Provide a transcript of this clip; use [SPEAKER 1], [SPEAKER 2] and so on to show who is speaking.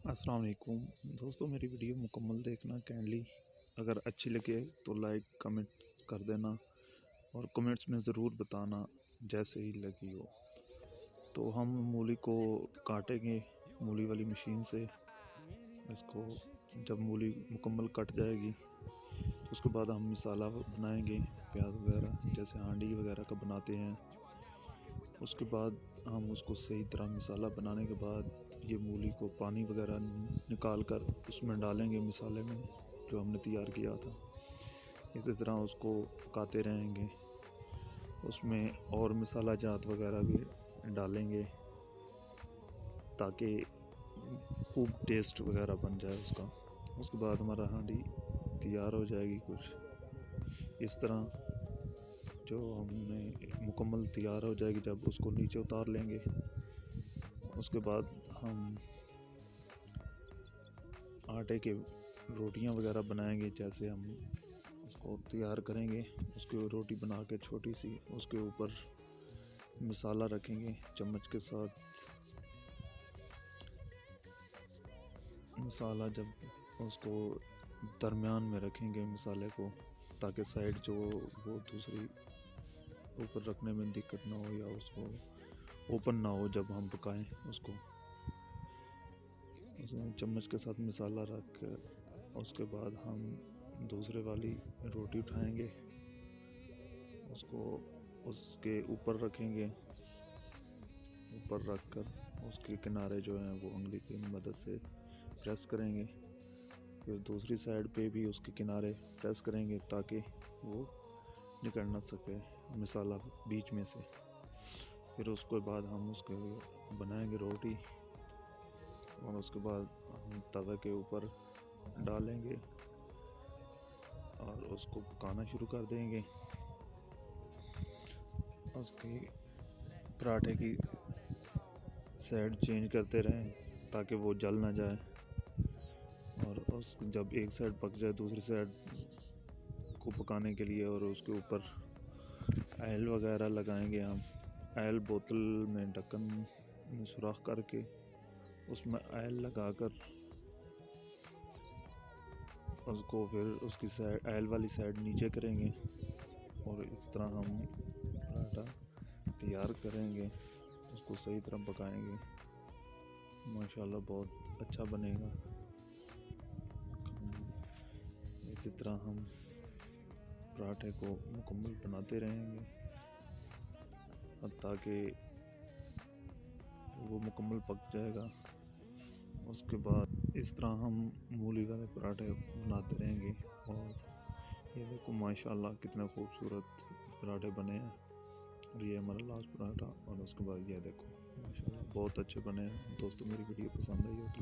[SPEAKER 1] अस्सलाम वालेकुम दोस्तों, मेरी वीडियो मुकम्मल देखना काइंडली। अगर अच्छी लगे तो लाइक कमेंट्स कर देना और कमेंट्स में ज़रूर बताना जैसे ही लगी हो। तो हम मूली को काटेंगे मूली वाली मशीन से। इसको जब मूली मुकम्मल कट जाएगी तो उसके बाद हम मसाला बनाएंगे, प्याज वगैरह जैसे हांडी वगैरह का बनाते हैं। उसके बाद हम उसको सही तरह मसाला बनाने के बाद ये मूली को पानी वगैरह निकाल कर उसमें डालेंगे, मसाले में जो हमने तैयार किया था। इसी तरह उसको पकाते रहेंगे, उसमें और मसाला जात वगैरह भी डालेंगे ताकि खूब टेस्ट वगैरह बन जाए उसका। उसके बाद हमारा हांडी तैयार हो जाएगी कुछ इस तरह। जो हमने मुकम्मल तैयार हो जाएगी, जब उसको नीचे उतार लेंगे। उसके बाद हम आटे के रोटियां वगैरह बनाएंगे, जैसे हम उसको तैयार करेंगे। उसकी रोटी बना के छोटी सी उसके ऊपर मसाला रखेंगे चम्मच के साथ। मसाला जब उसको दरमियान में रखेंगे मसाले को, ताकि साइड जो वो दूसरी ऊपर रखने में दिक्कत ना हो या उसको ओपन ना हो जब हम पकाएं उसको। उसमें चम्मच के साथ मसाला रख कर उसके बाद हम दूसरे वाली रोटी उठाएंगे, उसको उसके ऊपर रखेंगे। ऊपर रख कर उसके किनारे जो हैं वो उंगली की मदद से प्रेस करेंगे। फिर दूसरी साइड पे भी उसके किनारे प्रेस करेंगे ताकि वो निकल ना सके मसाला बीच में से। फिर उसके बाद हम उसके बनाएंगे रोटी और उसके बाद हम तवे के ऊपर डालेंगे और उसको पकाना शुरू कर देंगे। उसके पराठे की साइड चेंज करते रहें ताकि वो जल ना जाए। और उस जब एक साइड पक जाए दूसरी साइड को पकाने के लिए, और उसके ऊपर ऑयल वगैरह लगाएंगे हम। ऑयल बोतल में ढक्कन में सुराख करके उसमें ऑयल लगाकर उसको फिर उसकी साइड ऑयल वाली साइड नीचे करेंगे और इस तरह हम पराठा तैयार करेंगे। उसको सही तरह पकाएंगे, माशाल्लाह बहुत अच्छा बनेगा। इसी तरह हम पराठे को मुकम्मल बनाते रहेंगे ताकि वो मुकम्मल पक जाएगा। उसके बाद इस तरह हम मूली वाले पराठे बनाते रहेंगे। और ये देखो माशाल्लाह कितने खूबसूरत पराठे बने हैं। और ये हमारा लास्ट पराठा, और उसके बाद ये देखो माशाल्लाह बहुत अच्छे बने हैं। दोस्तों, मेरी वीडियो पसंद आई हो तो